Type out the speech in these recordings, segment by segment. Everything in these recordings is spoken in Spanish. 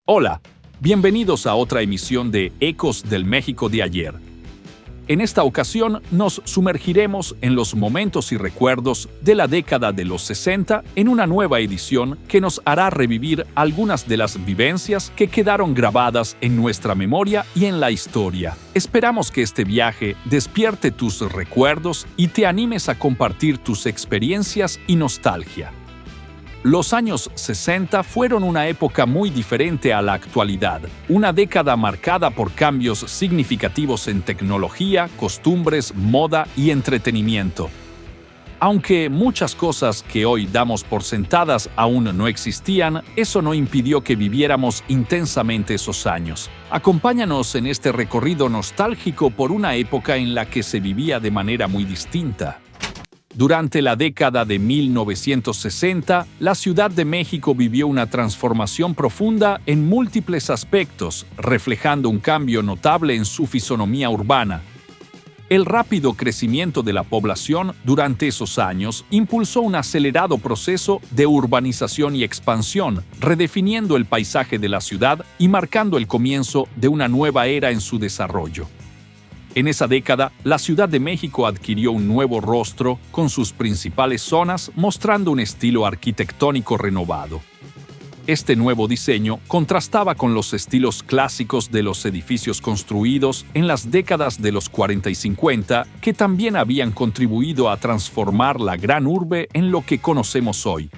Hola, bienvenidos a otra emisión de Ecos del México de ayer. En esta ocasión nos sumergiremos en los momentos y recuerdos de la década de los 60 en una nueva edición que nos hará revivir algunas de las vivencias que quedaron grabadas en nuestra memoria y en la historia. Esperamos que este viaje despierte tus recuerdos y te animes a compartir tus experiencias y nostalgia. Los años 60 fueron una época muy diferente a la actualidad, una década marcada por cambios significativos en tecnología, costumbres, moda y entretenimiento. Aunque muchas cosas que hoy damos por sentadas aún no existían, eso no impidió que viviéramos intensamente esos años. Acompáñanos en este recorrido nostálgico por una época en la que se vivía de manera muy distinta. Durante la década de 1960, la Ciudad de México vivió una transformación profunda en múltiples aspectos, reflejando un cambio notable en su fisonomía urbana. El rápido crecimiento de la población durante esos años impulsó un acelerado proceso de urbanización y expansión, redefiniendo el paisaje de la ciudad y marcando el comienzo de una nueva era en su desarrollo. En esa década, la Ciudad de México adquirió un nuevo rostro con sus principales zonas mostrando un estilo arquitectónico renovado. Este nuevo diseño contrastaba con los estilos clásicos de los edificios construidos en las décadas de los 40 y 50, que también habían contribuido a transformar la gran urbe en lo que conocemos hoy.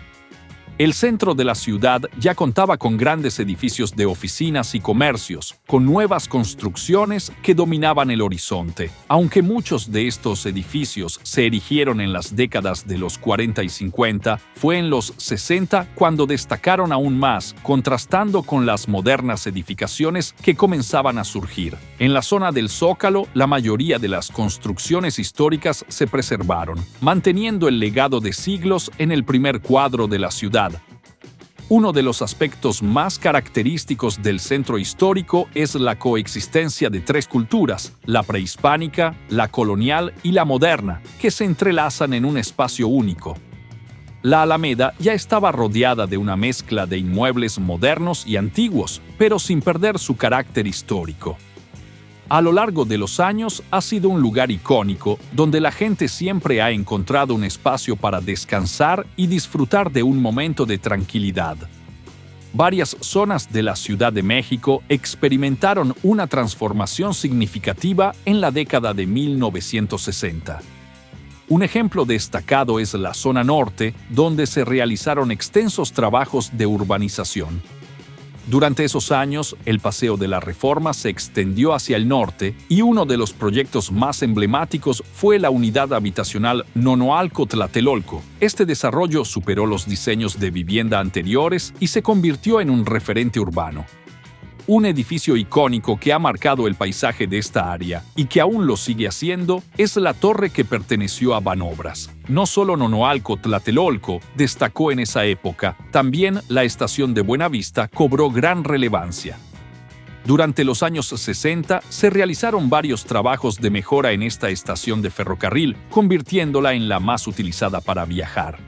El centro de la ciudad ya contaba con grandes edificios de oficinas y comercios, con nuevas construcciones que dominaban el horizonte. Aunque muchos de estos edificios se erigieron en las décadas de los 40 y 50, fue en los 60 cuando destacaron aún más, contrastando con las modernas edificaciones que comenzaban a surgir. En la zona del Zócalo, la mayoría de las construcciones históricas se preservaron, manteniendo el legado de siglos en el primer cuadro de la ciudad. Uno de los aspectos más característicos del centro histórico es la coexistencia de tres culturas, la prehispánica, la colonial y la moderna, que se entrelazan en un espacio único. La Alameda ya estaba rodeada de una mezcla de inmuebles modernos y antiguos, pero sin perder su carácter histórico. A lo largo de los años ha sido un lugar icónico donde la gente siempre ha encontrado un espacio para descansar y disfrutar de un momento de tranquilidad. Varias zonas de la Ciudad de México experimentaron una transformación significativa en la década de 1960. Un ejemplo destacado es la zona norte, donde se realizaron extensos trabajos de urbanización. Durante esos años, el Paseo de la Reforma se extendió hacia el norte y uno de los proyectos más emblemáticos fue la unidad habitacional Nonoalco-Tlatelolco. Este desarrollo superó los diseños de vivienda anteriores y se convirtió en un referente urbano. Un edificio icónico que ha marcado el paisaje de esta área y que aún lo sigue haciendo es la torre que perteneció a Banobras. No solo Nonoalco-Tlatelolco destacó en esa época, también la estación de Buenavista cobró gran relevancia. Durante los años 60 se realizaron varios trabajos de mejora en esta estación de ferrocarril, convirtiéndola en la más utilizada para viajar.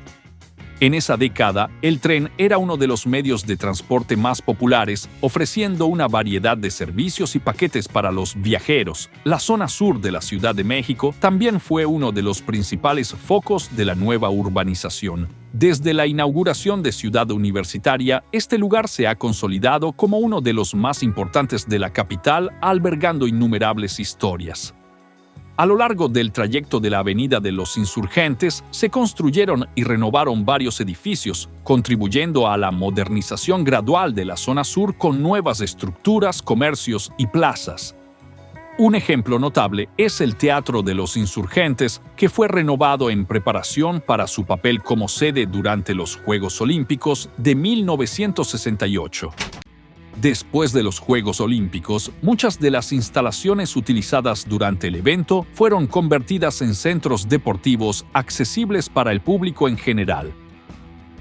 En esa década, el tren era uno de los medios de transporte más populares, ofreciendo una variedad de servicios y paquetes para los viajeros. La zona sur de la Ciudad de México también fue uno de los principales focos de la nueva urbanización. Desde la inauguración de Ciudad Universitaria, este lugar se ha consolidado como uno de los más importantes de la capital, albergando innumerables historias. A lo largo del trayecto de la Avenida de los Insurgentes, se construyeron y renovaron varios edificios, contribuyendo a la modernización gradual de la zona sur con nuevas estructuras, comercios y plazas. Un ejemplo notable es el Teatro de los Insurgentes, que fue renovado en preparación para su papel como sede durante los Juegos Olímpicos de 1968. Después de los Juegos Olímpicos, muchas de las instalaciones utilizadas durante el evento fueron convertidas en centros deportivos accesibles para el público en general.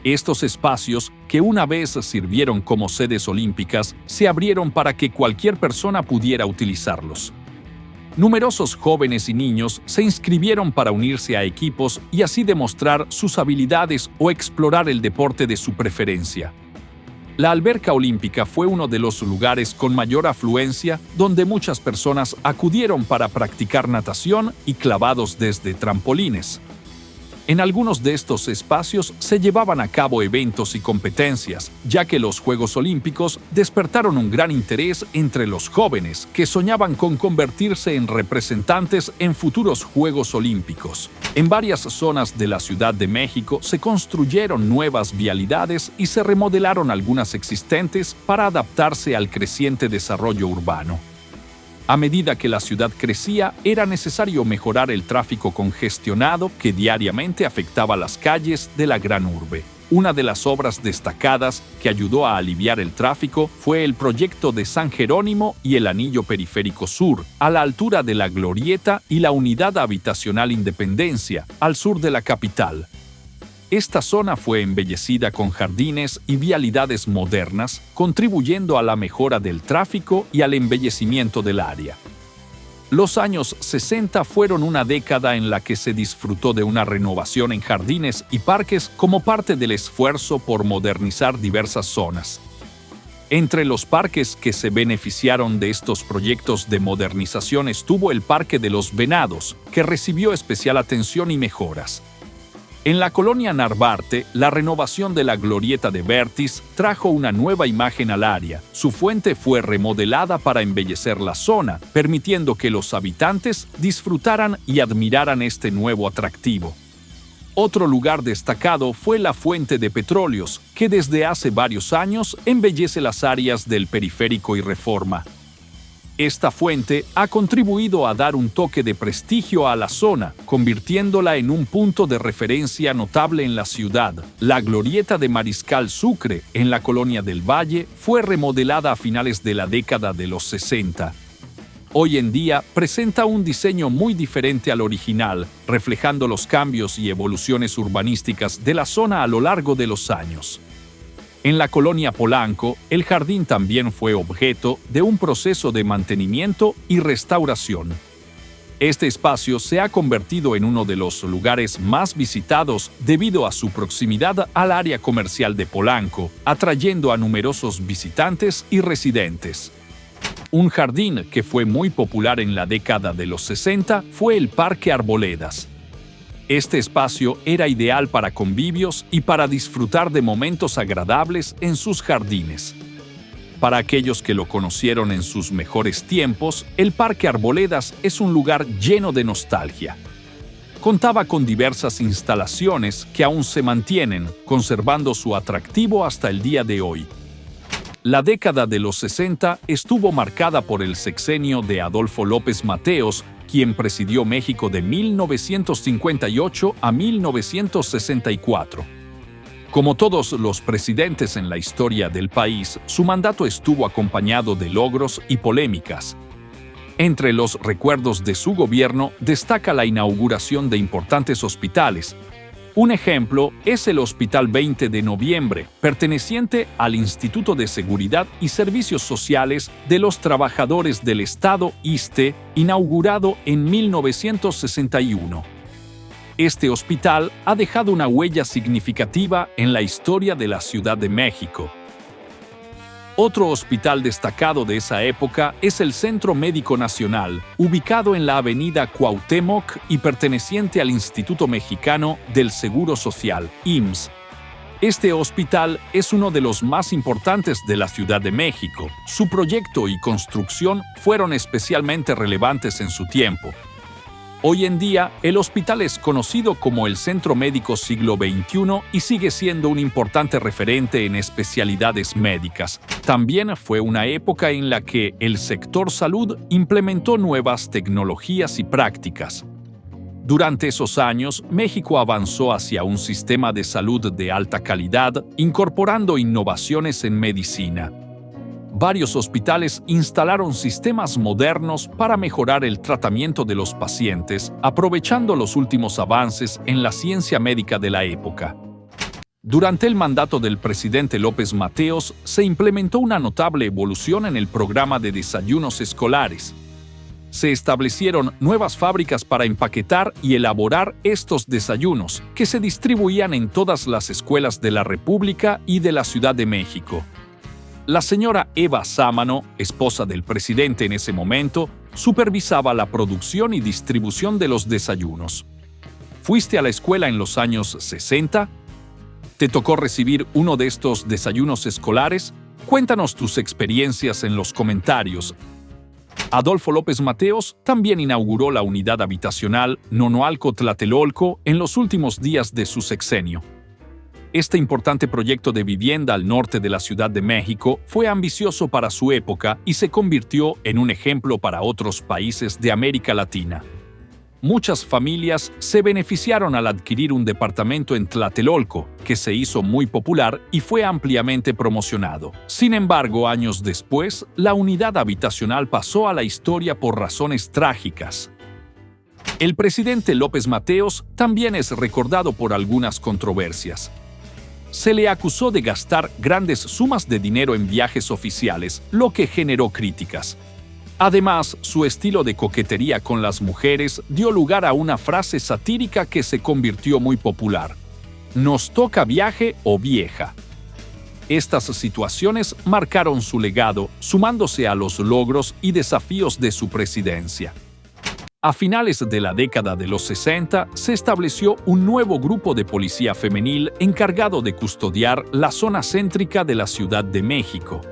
Estos espacios, que una vez sirvieron como sedes olímpicas, se abrieron para que cualquier persona pudiera utilizarlos. Numerosos jóvenes y niños se inscribieron para unirse a equipos y así demostrar sus habilidades o explorar el deporte de su preferencia. La alberca olímpica fue uno de los lugares con mayor afluencia donde muchas personas acudieron para practicar natación y clavados desde trampolines. En algunos de estos espacios se llevaban a cabo eventos y competencias, ya que los Juegos Olímpicos despertaron un gran interés entre los jóvenes que soñaban con convertirse en representantes en futuros Juegos Olímpicos. En varias zonas de la Ciudad de México se construyeron nuevas vialidades y se remodelaron algunas existentes para adaptarse al creciente desarrollo urbano. A medida que la ciudad crecía, era necesario mejorar el tráfico congestionado que diariamente afectaba las calles de la gran urbe. Una de las obras destacadas que ayudó a aliviar el tráfico fue el proyecto de San Jerónimo y el Anillo Periférico Sur, a la altura de la Glorieta y la Unidad Habitacional Independencia, al sur de la capital. Esta zona fue embellecida con jardines y vialidades modernas, contribuyendo a la mejora del tráfico y al embellecimiento del área. Los años 60 fueron una década en la que se disfrutó de una renovación en jardines y parques como parte del esfuerzo por modernizar diversas zonas. Entre los parques que se beneficiaron de estos proyectos de modernización estuvo el Parque de los Venados, que recibió especial atención y mejoras. En la colonia Narvarte, la renovación de la Glorieta de Vertis trajo una nueva imagen al área. Su fuente fue remodelada para embellecer la zona, permitiendo que los habitantes disfrutaran y admiraran este nuevo atractivo. Otro lugar destacado fue la Fuente de Petróleos, que desde hace varios años embellece las áreas del Periférico y Reforma. Esta fuente ha contribuido a dar un toque de prestigio a la zona, convirtiéndola en un punto de referencia notable en la ciudad. La Glorieta de Mariscal Sucre, en la Colonia del Valle, fue remodelada a finales de la década de los 60. Hoy en día presenta un diseño muy diferente al original, reflejando los cambios y evoluciones urbanísticas de la zona a lo largo de los años. En la colonia Polanco, el jardín también fue objeto de un proceso de mantenimiento y restauración. Este espacio se ha convertido en uno de los lugares más visitados debido a su proximidad al área comercial de Polanco, atrayendo a numerosos visitantes y residentes. Un jardín que fue muy popular en la década de los 60 fue el Parque Arboledas. Este espacio era ideal para convivios y para disfrutar de momentos agradables en sus jardines. Para aquellos que lo conocieron en sus mejores tiempos, el Parque Arboledas es un lugar lleno de nostalgia. Contaba con diversas instalaciones que aún se mantienen, conservando su atractivo hasta el día de hoy. La década de los 60 estuvo marcada por el sexenio de Adolfo López Mateos, quien presidió México de 1958 a 1964. Como todos los presidentes en la historia del país, su mandato estuvo acompañado de logros y polémicas. Entre los recuerdos de su gobierno destaca la inauguración de importantes hospitales. Un ejemplo es el Hospital 20 de Noviembre, perteneciente al Instituto de Seguridad y Servicios Sociales de los Trabajadores del Estado, ISSSTE, inaugurado en 1961. Este hospital ha dejado una huella significativa en la historia de la Ciudad de México. Otro hospital destacado de esa época es el Centro Médico Nacional, ubicado en la avenida Cuauhtémoc y perteneciente al Instituto Mexicano del Seguro Social, IMSS. Este hospital es uno de los más importantes de la Ciudad de México. Su proyecto y construcción fueron especialmente relevantes en su tiempo. Hoy en día, el hospital es conocido como el Centro Médico Siglo XXI y sigue siendo un importante referente en especialidades médicas. También fue una época en la que el sector salud implementó nuevas tecnologías y prácticas. Durante esos años, México avanzó hacia un sistema de salud de alta calidad, incorporando innovaciones en medicina. Varios hospitales instalaron sistemas modernos para mejorar el tratamiento de los pacientes, aprovechando los últimos avances en la ciencia médica de la época. Durante el mandato del presidente López Mateos, se implementó una notable evolución en el programa de desayunos escolares. Se establecieron nuevas fábricas para empaquetar y elaborar estos desayunos, que se distribuían en todas las escuelas de la República y de la Ciudad de México. La señora Eva Sámano, esposa del presidente en ese momento, supervisaba la producción y distribución de los desayunos. ¿Fuiste a la escuela en los años 60? ¿Te tocó recibir uno de estos desayunos escolares? Cuéntanos tus experiencias en los comentarios. Adolfo López Mateos también inauguró la unidad habitacional Nonoalco Tlatelolco en los últimos días de su sexenio. Este importante proyecto de vivienda al norte de la Ciudad de México fue ambicioso para su época y se convirtió en un ejemplo para otros países de América Latina. Muchas familias se beneficiaron al adquirir un departamento en Tlatelolco, que se hizo muy popular y fue ampliamente promocionado. Sin embargo, años después, la unidad habitacional pasó a la historia por razones trágicas. El presidente López Mateos también es recordado por algunas controversias. Se le acusó de gastar grandes sumas de dinero en viajes oficiales, lo que generó críticas. Además, su estilo de coquetería con las mujeres dio lugar a una frase satírica que se convirtió muy popular: «Nos toca viaje o vieja». Estas situaciones marcaron su legado, sumándose a los logros y desafíos de su presidencia. A finales de la década de los 60, se estableció un nuevo grupo de policía femenil encargado de custodiar la zona céntrica de la Ciudad de México.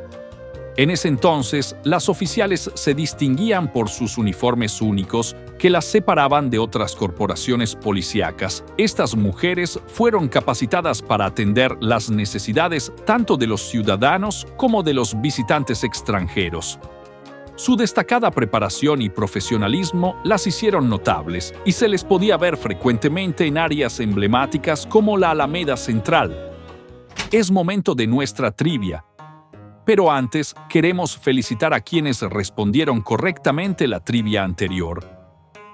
En ese entonces, las oficiales se distinguían por sus uniformes únicos que las separaban de otras corporaciones policíacas. Estas mujeres fueron capacitadas para atender las necesidades tanto de los ciudadanos como de los visitantes extranjeros. Su destacada preparación y profesionalismo las hicieron notables y se les podía ver frecuentemente en áreas emblemáticas como la Alameda Central. Es momento de nuestra trivia. Pero antes, queremos felicitar a quienes respondieron correctamente la trivia anterior.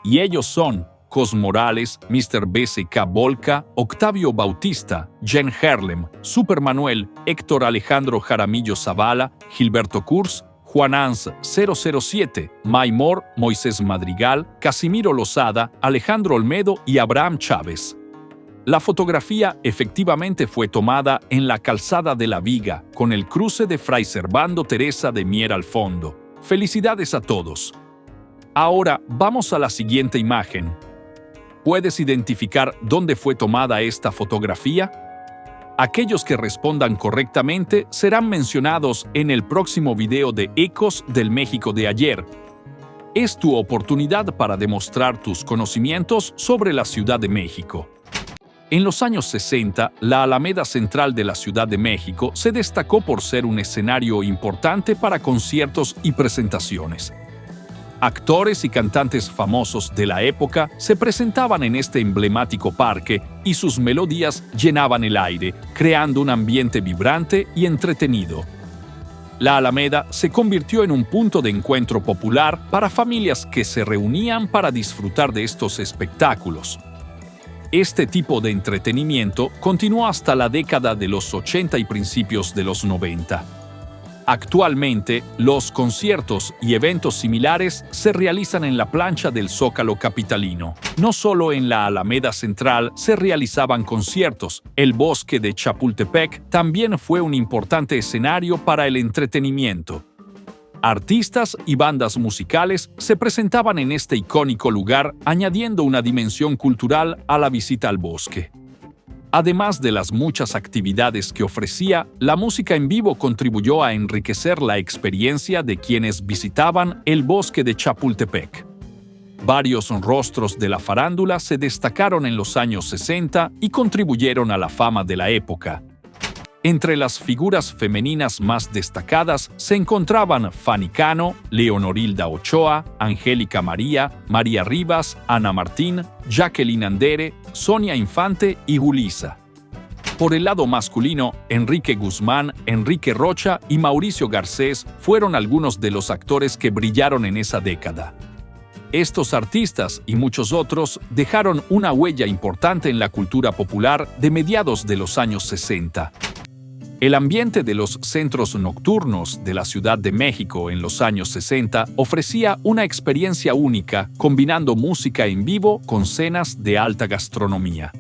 Y ellos son Cos Morales, Mr. BCK Volca, Octavio Bautista, Jen Herlem, Super Manuel, Héctor Alejandro Jaramillo Zavala, Gilberto Kurz, Juanans 007, Maymor, Moisés Madrigal, Casimiro Lozada, Alejandro Olmedo y Abraham Chávez. La fotografía efectivamente fue tomada en la calzada de la Viga, con el cruce de Fray Servando Teresa de Mier al fondo. ¡Felicidades a todos! Ahora vamos a la siguiente imagen. ¿Puedes identificar dónde fue tomada esta fotografía? Aquellos que respondan correctamente serán mencionados en el próximo video de Ecos del México de ayer. Es tu oportunidad para demostrar tus conocimientos sobre la Ciudad de México. En los años 60, la Alameda Central de la Ciudad de México se destacó por ser un escenario importante para conciertos y presentaciones. Actores y cantantes famosos de la época se presentaban en este emblemático parque y sus melodías llenaban el aire, creando un ambiente vibrante y entretenido. La Alameda se convirtió en un punto de encuentro popular para familias que se reunían para disfrutar de estos espectáculos. Este tipo de entretenimiento continuó hasta la década de los 80 y principios de los 90. Actualmente, los conciertos y eventos similares se realizan en la plancha del Zócalo capitalino. No solo en la Alameda Central se realizaban conciertos, el Bosque de Chapultepec también fue un importante escenario para el entretenimiento. Artistas y bandas musicales se presentaban en este icónico lugar, añadiendo una dimensión cultural a la visita al bosque. Además de las muchas actividades que ofrecía, la música en vivo contribuyó a enriquecer la experiencia de quienes visitaban el Bosque de Chapultepec. Varios rostros de la farándula se destacaron en los años 60 y contribuyeron a la fama de la época. Entre las figuras femeninas más destacadas se encontraban Fanny Cano, Leonorilda Ochoa, Angélica María, María Rivas, Ana Martín, Jacqueline Andere, Sonia Infante y Julissa. Por el lado masculino, Enrique Guzmán, Enrique Rocha y Mauricio Garcés fueron algunos de los actores que brillaron en esa década. Estos artistas y muchos otros dejaron una huella importante en la cultura popular de mediados de los años 60. El ambiente de los centros nocturnos de la Ciudad de México en los años 60 ofrecía una experiencia única, combinando música en vivo con cenas de alta gastronomía.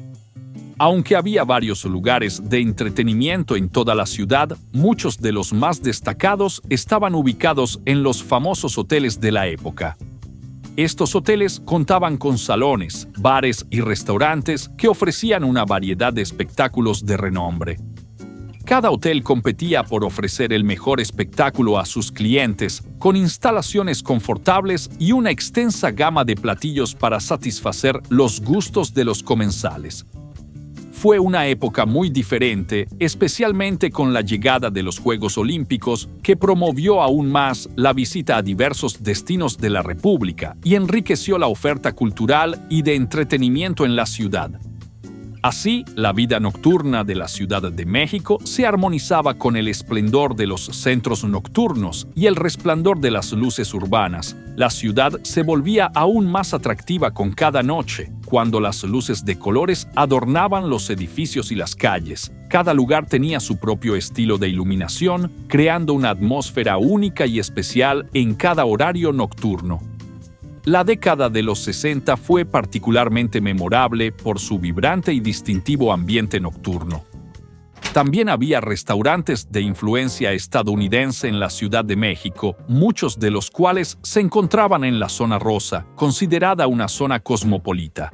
Aunque había varios lugares de entretenimiento en toda la ciudad, muchos de los más destacados estaban ubicados en los famosos hoteles de la época. Estos hoteles contaban con salones, bares y restaurantes que ofrecían una variedad de espectáculos de renombre. Cada hotel competía por ofrecer el mejor espectáculo a sus clientes, con instalaciones confortables y una extensa gama de platillos para satisfacer los gustos de los comensales. Fue una época muy diferente, especialmente con la llegada de los Juegos Olímpicos, que promovió aún más la visita a diversos destinos de la República y enriqueció la oferta cultural y de entretenimiento en la ciudad. Así, la vida nocturna de la Ciudad de México se armonizaba con el esplendor de los centros nocturnos y el resplandor de las luces urbanas. La ciudad se volvía aún más atractiva con cada noche, cuando las luces de colores adornaban los edificios y las calles. Cada lugar tenía su propio estilo de iluminación, creando una atmósfera única y especial en cada horario nocturno. La década de los 60 fue particularmente memorable por su vibrante y distintivo ambiente nocturno. También había restaurantes de influencia estadounidense en la Ciudad de México, muchos de los cuales se encontraban en la Zona Rosa, considerada una zona cosmopolita.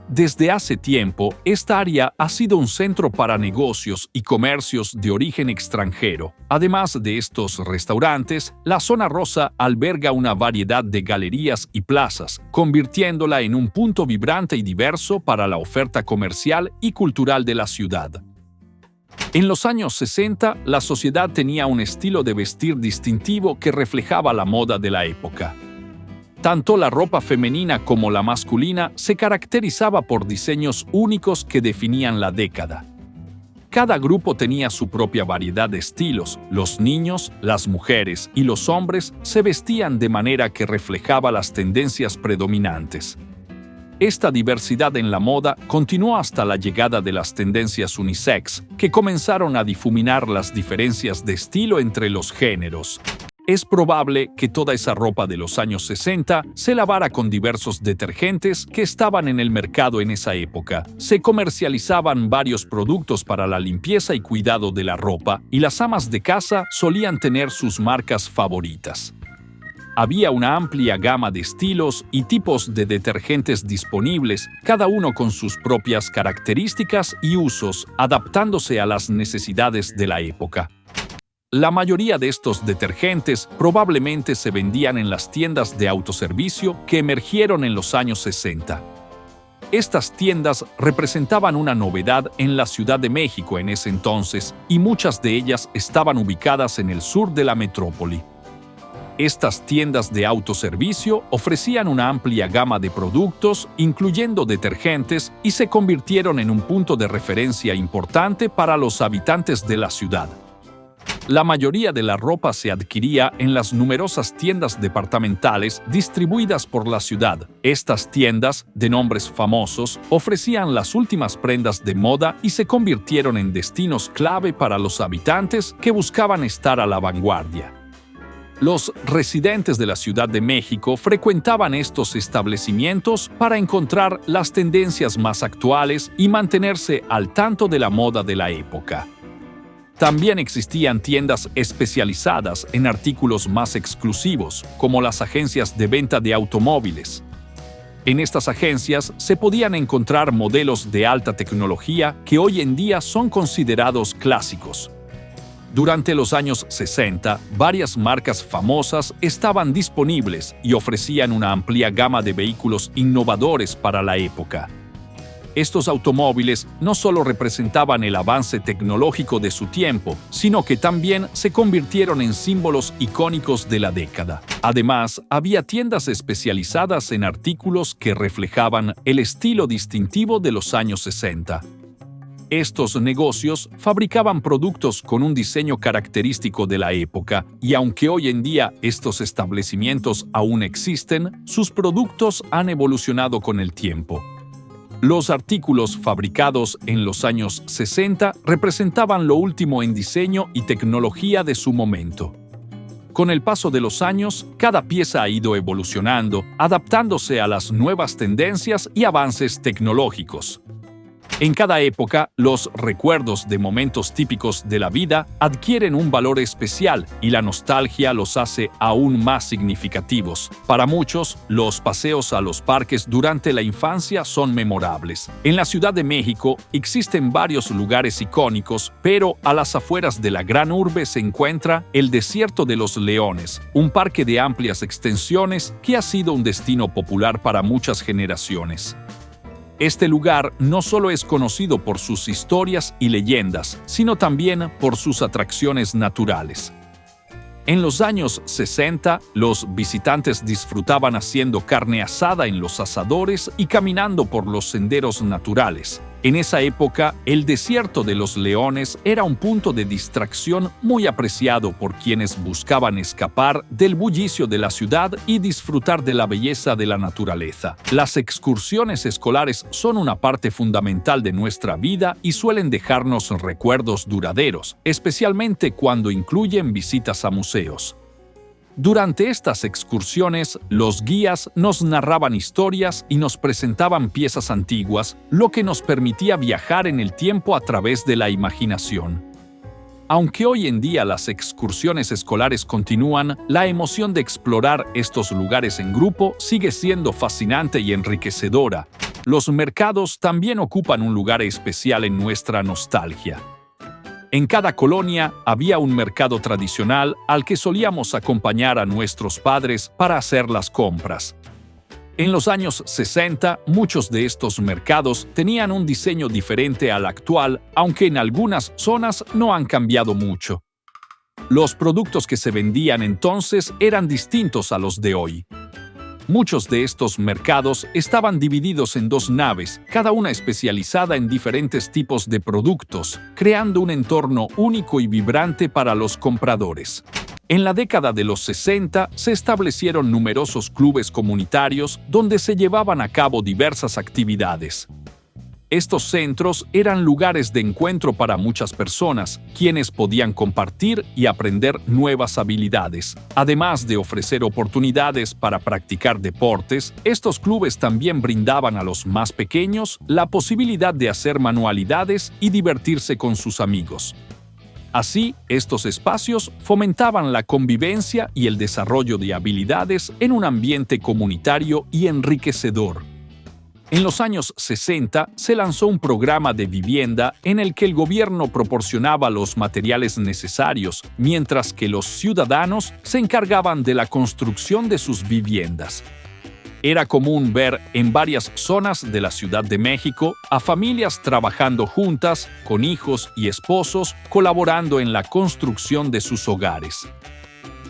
Desde hace tiempo, esta área ha sido un centro para negocios y comercios de origen extranjero. Además de estos restaurantes, la Zona Rosa alberga una variedad de galerías y plazas, convirtiéndola en un punto vibrante y diverso para la oferta comercial y cultural de la ciudad. En los años 60, la sociedad tenía un estilo de vestir distintivo que reflejaba la moda de la época. Tanto la ropa femenina como la masculina se caracterizaba por diseños únicos que definían la década. Cada grupo tenía su propia variedad de estilos. Los niños, las mujeres y los hombres se vestían de manera que reflejaba las tendencias predominantes. Esta diversidad en la moda continuó hasta la llegada de las tendencias unisex, que comenzaron a difuminar las diferencias de estilo entre los géneros. Es probable que toda esa ropa de los años 60 se lavara con diversos detergentes que estaban en el mercado en esa época. Se comercializaban varios productos para la limpieza y cuidado de la ropa, y las amas de casa solían tener sus marcas favoritas. Había una amplia gama de estilos y tipos de detergentes disponibles, cada uno con sus propias características y usos, adaptándose a las necesidades de la época. La mayoría de estos detergentes probablemente se vendían en las tiendas de autoservicio que emergieron en los años 60. Estas tiendas representaban una novedad en la Ciudad de México en ese entonces, y muchas de ellas estaban ubicadas en el sur de la metrópoli. Estas tiendas de autoservicio ofrecían una amplia gama de productos, incluyendo detergentes, y se convirtieron en un punto de referencia importante para los habitantes de la ciudad. La mayoría de la ropa se adquiría en las numerosas tiendas departamentales distribuidas por la ciudad. Estas tiendas, de nombres famosos, ofrecían las últimas prendas de moda y se convirtieron en destinos clave para los habitantes que buscaban estar a la vanguardia. Los residentes de la Ciudad de México frecuentaban estos establecimientos para encontrar las tendencias más actuales y mantenerse al tanto de la moda de la época. También existían tiendas especializadas en artículos más exclusivos, como las agencias de venta de automóviles. En estas agencias se podían encontrar modelos de alta tecnología que hoy en día son considerados clásicos. Durante los años 60, varias marcas famosas estaban disponibles y ofrecían una amplia gama de vehículos innovadores para la época. Estos automóviles no solo representaban el avance tecnológico de su tiempo, sino que también se convirtieron en símbolos icónicos de la década. Además, había tiendas especializadas en artículos que reflejaban el estilo distintivo de los años 60. Estos negocios fabricaban productos con un diseño característico de la época, y aunque hoy en día estos establecimientos aún existen, sus productos han evolucionado con el tiempo. Los artículos fabricados en los años 60 representaban lo último en diseño y tecnología de su momento. Con el paso de los años, cada pieza ha ido evolucionando, adaptándose a las nuevas tendencias y avances tecnológicos. En cada época, los recuerdos de momentos típicos de la vida adquieren un valor especial y la nostalgia los hace aún más significativos. Para muchos, los paseos a los parques durante la infancia son memorables. En la Ciudad de México existen varios lugares icónicos, pero a las afueras de la gran urbe se encuentra el Desierto de los Leones, un parque de amplias extensiones que ha sido un destino popular para muchas generaciones. Este lugar no solo es conocido por sus historias y leyendas, sino también por sus atracciones naturales. En los años 60, los visitantes disfrutaban haciendo carne asada en los asadores y caminando por los senderos naturales. En esa época, el Desierto de los Leones era un punto de distracción muy apreciado por quienes buscaban escapar del bullicio de la ciudad y disfrutar de la belleza de la naturaleza. Las excursiones escolares son una parte fundamental de nuestra vida y suelen dejarnos recuerdos duraderos, especialmente cuando incluyen visitas a museos. Durante estas excursiones, los guías nos narraban historias y nos presentaban piezas antiguas, lo que nos permitía viajar en el tiempo a través de la imaginación. Aunque hoy en día las excursiones escolares continúan, la emoción de explorar estos lugares en grupo sigue siendo fascinante y enriquecedora. Los mercados también ocupan un lugar especial en nuestra nostalgia. En cada colonia había un mercado tradicional al que solíamos acompañar a nuestros padres para hacer las compras. En los años 60, muchos de estos mercados tenían un diseño diferente al actual, aunque en algunas zonas no han cambiado mucho. Los productos que se vendían entonces eran distintos a los de hoy. Muchos de estos mercados estaban divididos en dos naves, cada una especializada en diferentes tipos de productos, creando un entorno único y vibrante para los compradores. En la década de los 60 se establecieron numerosos clubes comunitarios donde se llevaban a cabo diversas actividades. Estos centros eran lugares de encuentro para muchas personas, quienes podían compartir y aprender nuevas habilidades. Además de ofrecer oportunidades para practicar deportes, estos clubes también brindaban a los más pequeños la posibilidad de hacer manualidades y divertirse con sus amigos. Así, estos espacios fomentaban la convivencia y el desarrollo de habilidades en un ambiente comunitario y enriquecedor. En los años 60 se lanzó un programa de vivienda en el que el gobierno proporcionaba los materiales necesarios, mientras que los ciudadanos se encargaban de la construcción de sus viviendas. Era común ver en varias zonas de la Ciudad de México a familias trabajando juntas, con hijos y esposos, colaborando en la construcción de sus hogares.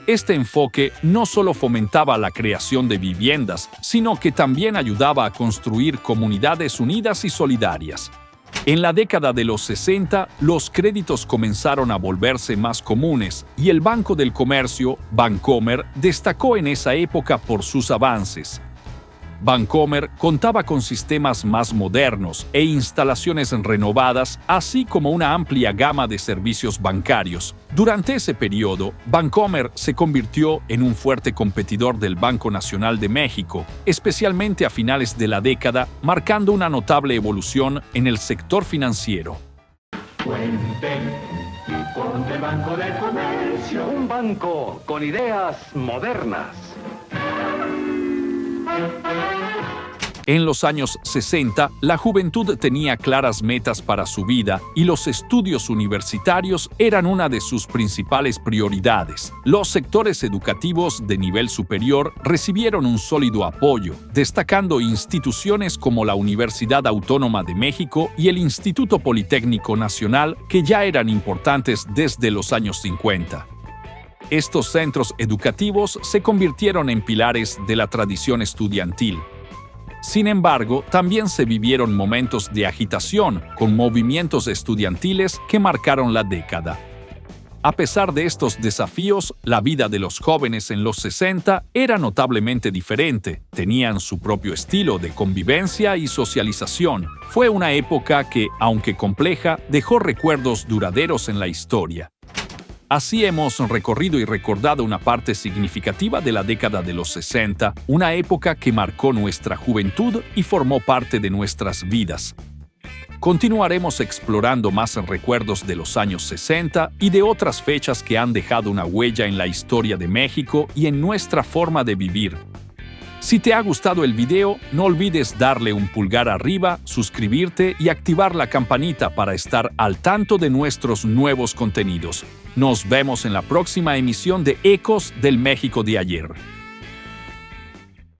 Este enfoque no solo fomentaba la creación de viviendas, sino que también ayudaba a construir comunidades unidas y solidarias. En la década de los 60, los créditos comenzaron a volverse más comunes y el Banco del Comercio, Bancomer, destacó en esa época por sus avances. Bancomer contaba con sistemas más modernos e instalaciones renovadas, así como una amplia gama de servicios bancarios. Durante ese periodo, Bancomer se convirtió en un fuerte competidor del Banco Nacional de México, especialmente a finales de la década, marcando una notable evolución en el sector financiero. Cuenten con el Banco del Comercio, un banco con ideas modernas. En los años 60, la juventud tenía claras metas para su vida y los estudios universitarios eran una de sus principales prioridades. Los sectores educativos de nivel superior recibieron un sólido apoyo, destacando instituciones como la Universidad Autónoma de México y el Instituto Politécnico Nacional, que ya eran importantes desde los años 50. Estos centros educativos se convirtieron en pilares de la tradición estudiantil. Sin embargo, también se vivieron momentos de agitación con movimientos estudiantiles que marcaron la década. A pesar de estos desafíos, la vida de los jóvenes en los 60 era notablemente diferente. Tenían su propio estilo de convivencia y socialización. Fue una época que, aunque compleja, dejó recuerdos duraderos en la historia. Así hemos recorrido y recordado una parte significativa de la década de los 60, una época que marcó nuestra juventud y formó parte de nuestras vidas. Continuaremos explorando más recuerdos de los años 60 y de otras fechas que han dejado una huella en la historia de México y en nuestra forma de vivir. Si te ha gustado el video, no olvides darle un pulgar arriba, suscribirte y activar la campanita para estar al tanto de nuestros nuevos contenidos. Nos vemos en la próxima emisión de Ecos del México de ayer.